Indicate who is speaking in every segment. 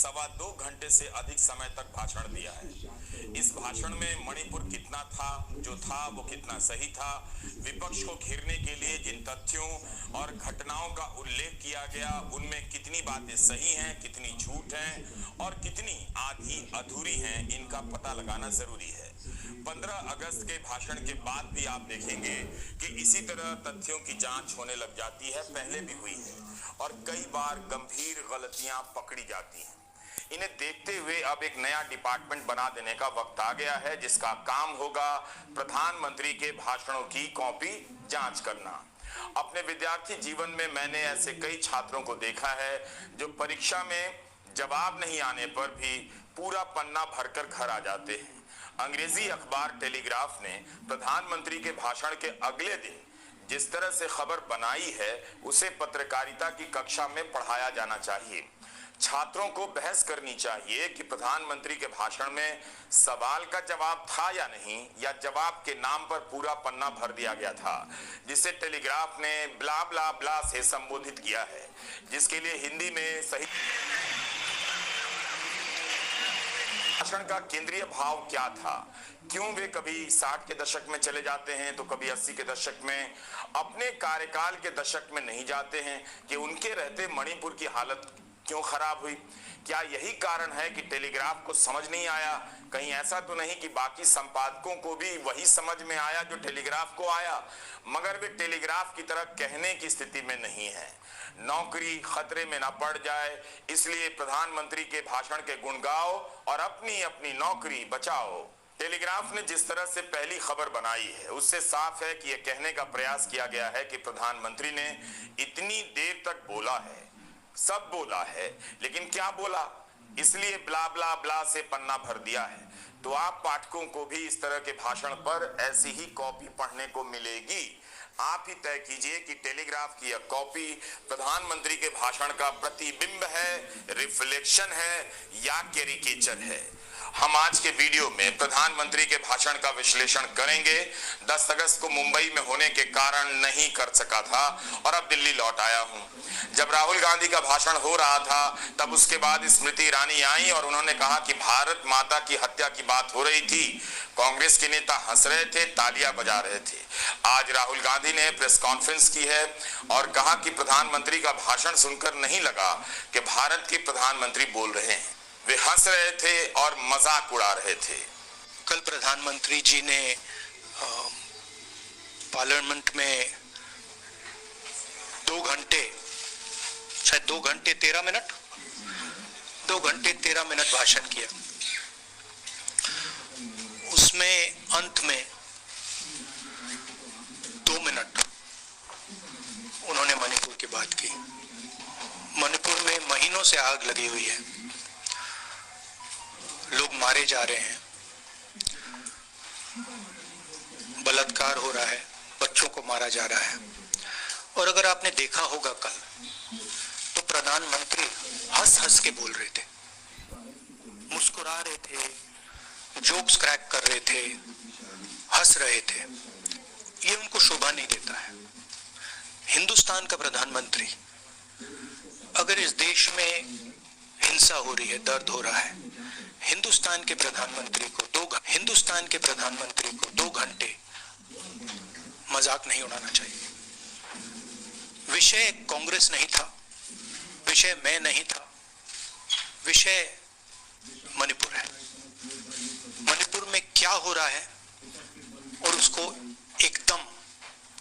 Speaker 1: 2.25 घंटे से अधिक समय तक भाषण दिया है। इस भाषण में मणिपुर कितना था, जो था वो कितना सही था, विपक्ष को घेरने के लिए जिन तथ्यों और घटनाओं का उल्लेख किया गया उनमें कितनी बातें सही हैं, कितनी झूठ हैं और कितनी आधी अधूरी हैं, इनका पता लगाना जरूरी है। 15 अगस्त के भाषण के बाद भी आप देखेंगे कि इसी तरह तथ्यों की जांच होने लग जाती है, पहले भी हुई है और कई बार गंभीर गलतियां पकड़ी जाती हैं। इन्हें देखते हुए अब एक नया डिपार्टमेंट बना देने का वक्त आ गया है, जिसका काम होगा प्रधानमंत्री के भाषणों की कॉपी जांच करना। अपने विद्यार्थी जीवन में मैंने ऐसे कई छात्रों को देखा है जो परीक्षा में जवाब नहीं आने पर भी पूरा पन्ना भरकर घर आ जाते हैं। अंग्रेजी अखबार टेलीग्राफ ने प्रधानमंत्री के भाषण के अगले दिन जिस तरह से खबर बनाई है उसे पत्रकारिता की कक्षा में पढ़ाया जाना चाहिए। छात्रों को बहस करनी चाहिए कि प्रधानमंत्री के भाषण में सवाल का जवाब था या नहीं, या जवाब के नाम पर पूरा पन्ना भर दिया गया था, जिसे टेलीग्राफ ने ब्ला ब्ला ब्ला से संबोधित किया है, जिसके लिए हिंदी में सही भाषण का केंद्रीय भाव क्या था, क्यों वे कभी 60 के दशक में चले जाते हैं तो कभी 80 के दशक में, अपने कार्यकाल के दशक में नहीं जाते हैं कि उनके रहते मणिपुर की हालत क्यों खराब हुई। क्या यही कारण है कि टेलीग्राफ को समझ नहीं आया? कहीं ऐसा तो नहीं कि बाकी संपादकों को भी वही समझ में आया जो टेलीग्राफ को आया, मगर वे टेलीग्राफ की तरह कहने की स्थिति में नहीं है। नौकरी खतरे में न पड़ जाए इसलिए प्रधानमंत्री के भाषण के गुण गाओ और अपनी अपनी नौकरी बचाओ। टेलीग्राफ ने जिस तरह से पहली खबर बनाई है उससे साफ है कि यह कहने का प्रयास किया गया है कि प्रधानमंत्री ने इतनी देर तक बोला है, सब बोला है, लेकिन क्या बोला, इसलिए ब्ला ब्ला ब्ला से पन्ना भर दिया है। तो आप पाठकों को भी इस तरह के भाषण पर ऐसी ही कॉपी पढ़ने को मिलेगी। आप ही तय कीजिए कि टेलीग्राफ की यह कॉपी प्रधानमंत्री के भाषण का प्रतिबिंब है, रिफ्लेक्शन है या कैरिकेचर है। हम आज के वीडियो में प्रधानमंत्री के भाषण का विश्लेषण करेंगे। 10 अगस्त को मुंबई में होने के कारण नहीं कर सका था और अब दिल्ली लौट आया हूं। जब राहुल गांधी का भाषण हो रहा था तब उसके बाद स्मृति ईरानी आई और उन्होंने कहा कि भारत माता की हत्या की बात हो रही थी। कांग्रेस के नेता हंस रहे थे, तालियां बजा रहे थे। आज राहुल गांधी ने प्रेस कॉन्फ्रेंस की है और कहा कि प्रधानमंत्री का भाषण सुनकर नहीं लगा कि भारत के प्रधानमंत्री बोल रहे हैं। वे हंस रहे थे और मजाक उड़ा रहे थे।
Speaker 2: कल प्रधानमंत्री जी ने पार्लियामेंट में 2 घंटे 13 मिनट 2 घंटे 13 मिनट भाषण किया। उसमें अंत में 2 मिनट उन्होंने मणिपुर की बात की। मणिपुर में महीनों से आग लगी हुई है, लोग मारे जा रहे हैं, बलात्कार हो रहा है, बच्चों को मारा जा रहा है। और अगर आपने देखा होगा कल तो प्रधानमंत्री हंस हंस के बोल रहे थे, मुस्कुरा रहे थे, जोक्स क्रैक कर रहे थे, हंस रहे थे। ये उनको शोभा नहीं देता है। हिंदुस्तान का प्रधानमंत्री, अगर इस देश में हिंसा हो रही है, दर्द हो रहा है, हिंदुस्तान के प्रधानमंत्री को 2 घंटे मजाक नहीं उड़ाना चाहिए। विषय कांग्रेस नहीं था, विषय मैं नहीं था, विषय मणिपुर है। मणिपुर में क्या हो रहा है और उसको एकदम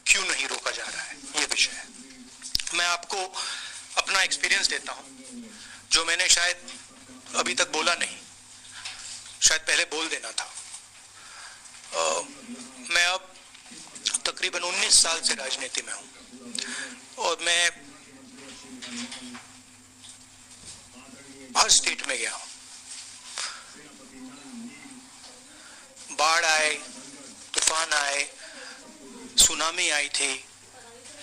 Speaker 2: क्यों नहीं रोका जा रहा है, ये विषय है। मैं आपको अपना एक्सपीरियंस देता हूं, जो मैंने शायद अभी तक बोला नहीं, शायद पहले बोल देना था। मैं अब तकरीबन 19 साल से राजनीति में हूं और मैं हर स्टेट में गया हूं। बाढ़ आए, तूफान आए, सुनामी आई थी,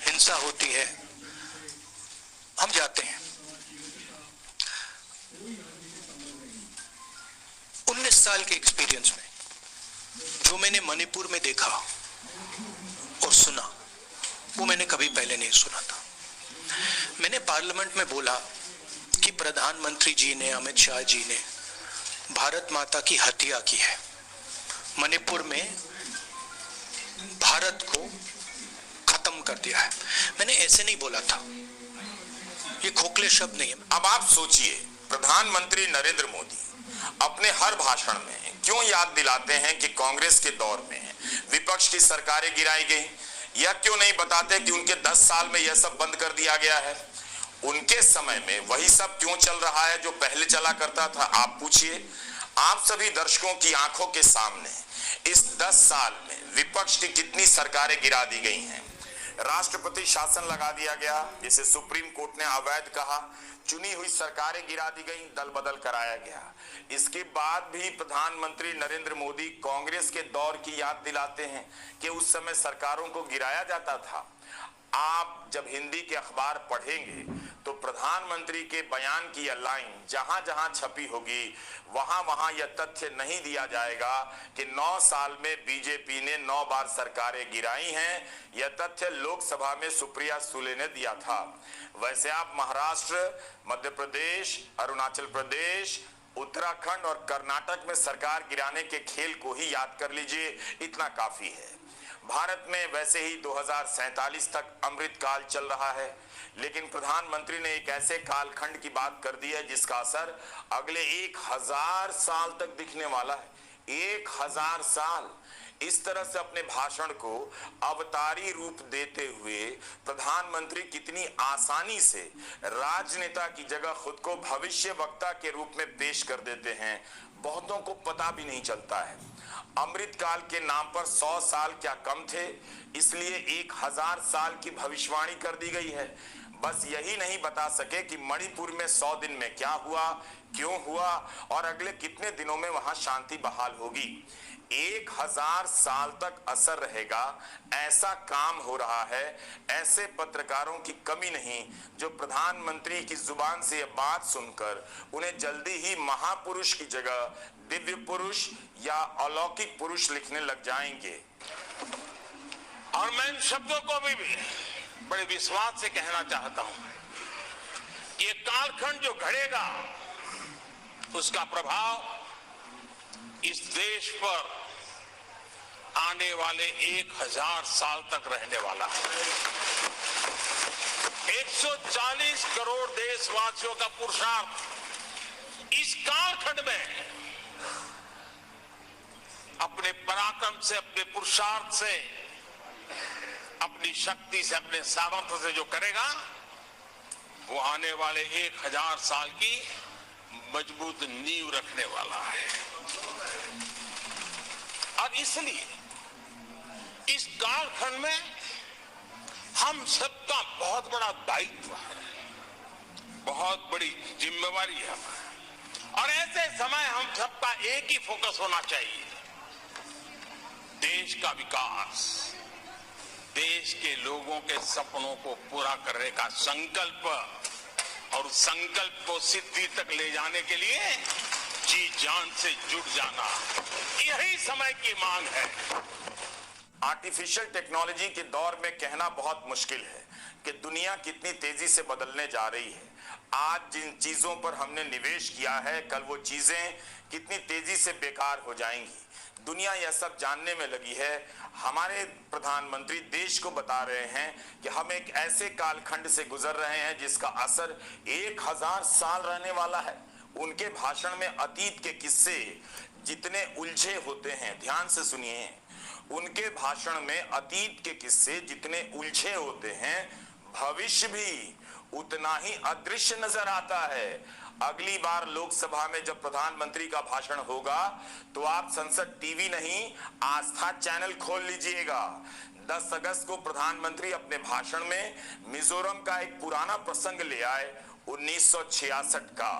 Speaker 2: हिंसा होती है, हम जाते हैं। 19 साल के एक्सपीरियंस में जो मैंने मणिपुर में देखा और सुना वो मैंने कभी पहले नहीं सुना था। मैंने पार्लियामेंट में बोला कि कि प्रधानमंत्री जी ने, अमित शाह जी ने भारत माता की हत्या की है। मणिपुर में भारत को खत्म कर दिया है। मैंने ऐसे नहीं बोला था, ये खोखले शब्द नहीं है।
Speaker 1: अब आप सोचिए, प्रधानमंत्री नरेंद्र मोदी अपने हर भाषण में क्यों याद दिलाते हैं कि कांग्रेस के दौर में विपक्ष की सरकारें गिराई गई, या क्यों नहीं बताते कि उनके 10 साल में यह सब बंद कर दिया गया है। उनके समय में वही सब क्यों चल रहा है जो पहले चला करता था। आप पूछिए, आप सभी दर्शकों की आंखों के सामने इस 10 साल में विपक्ष की कितनी सरकारें गिरा दी गई हैं। राष्ट्रपति शासन लगा दिया गया, जिसे सुप्रीम कोर्ट ने अवैध कहा। चुनी हुई सरकारें गिरा दी गई, दल बदल कराया गया। इसके बाद भी प्रधानमंत्री नरेंद्र मोदी कांग्रेस के दौर की याद दिलाते हैं कि उस समय सरकारों को गिराया जाता था। आप जब हिंदी के अखबार पढ़ेंगे तो प्रधानमंत्री के बयान की यह लाइन जहां जहां छपी होगी वहां वहां यह तथ्य नहीं दिया जाएगा कि 9 साल में बीजेपी ने 9 बार सरकारें गिराई हैं। यह तथ्य लोकसभा में सुप्रिया सुले ने दिया था। वैसे आप महाराष्ट्र, मध्य प्रदेश, अरुणाचल प्रदेश, उत्तराखंड और कर्नाटक में सरकार गिराने के खेल को ही याद कर लीजिए, इतना काफी है। भारत में वैसे ही 2047 तक अमृत काल चल रहा है, लेकिन प्रधानमंत्री ने एक ऐसे कालखंड की बात कर दी है जिसका असर अगले 1000 साल तक दिखने वाला है। 1000 साल। इस तरह से अपने भाषण को अवतारी रूप देते हुए प्रधानमंत्री कितनी आसानी से राजनेता की जगह खुद को भविष्य वक्ता के रूप में पेश कर देते हैं, बहुतों को पता भी नहीं चलता है। अमृत काल के नाम पर 100 साल क्या कम थे, इसलिए 1000 साल की भविष्यवाणी कर दी गई है। बस यही नहीं बता सके कि मणिपुर में 100 दिन में क्या हुआ, क्यों हुआ और अगले कितने दिनों में वहां शांति बहाल होगी। 1000 साल तक असर रहेगा, ऐसा काम हो रहा है। ऐसे पत्रकारों की कमी नहीं जो प्रधानमंत्री की जुबान से यह बात सुनकर उन्हें जल्दी ही महापुरुष की जगह दिव्य पुरुष या अलौकिक पुरुष लिखने लग जाएंगे।
Speaker 3: और मैं इन शब्दों को भी बड़े विश्वास से कहना चाहता हूं, ये कालखंड जो घड़ेगा उसका प्रभाव इस देश पर आने वाले 1000 साल तक रहने वाला है। 140 करोड़ देशवासियों का पुरुषार्थ इस कालखंड में अपने पराक्रम से, अपने पुरुषार्थ से, अपनी शक्ति से, अपने सामर्थ्य से जो करेगा वो आने वाले 1000 साल की मजबूत नींव रखने वाला है। और इसलिए इस कालखंड में हम सबका बहुत बड़ा दायित्व है, बहुत बड़ी जिम्मेवारी है। और ऐसे समय हम सबका एक ही फोकस होना चाहिए, देश का विकास, देश के लोगों के सपनों को पूरा करने का संकल्प, और उस संकल्प को सिद्धि तक ले जाने के लिए जी जान से जुट जाना, यही समय की मांग है।
Speaker 1: आर्टिफिशियल टेक्नोलॉजी के दौर में कहना बहुत मुश्किल है कि दुनिया कितनी तेजी से बदलने जा रही है। आज जिन चीजों पर हमने निवेश किया है, कल वो चीजें कितनी तेजी से बेकार हो जाएंगी। दुनिया यह सब जानने में लगी है। हमारे प्रधानमंत्री देश को बता रहे हैं कि हम एक ऐसे कालखंड से गुजर रहे हैं जिसका असर 1000 साल रहने वाला है। उनके भाषण में अतीत के किस्से जितने उलझे होते हैं, ध्यान से सुनिए, उनके भाषण में अतीत के किस्से जितने उलझे होते हैं, भविष्य भी उतना ही अदृश्य नजर आता है। अगली बार लोकसभा में जब प्रधानमंत्री का भाषण होगा तो आप संसद टीवी नहीं, आस्था चैनल खोल लीजिएगा। 10 अगस्त को प्रधानमंत्री अपने भाषण में मिजोरम का एक पुराना प्रसंग ले आए, 1966 का।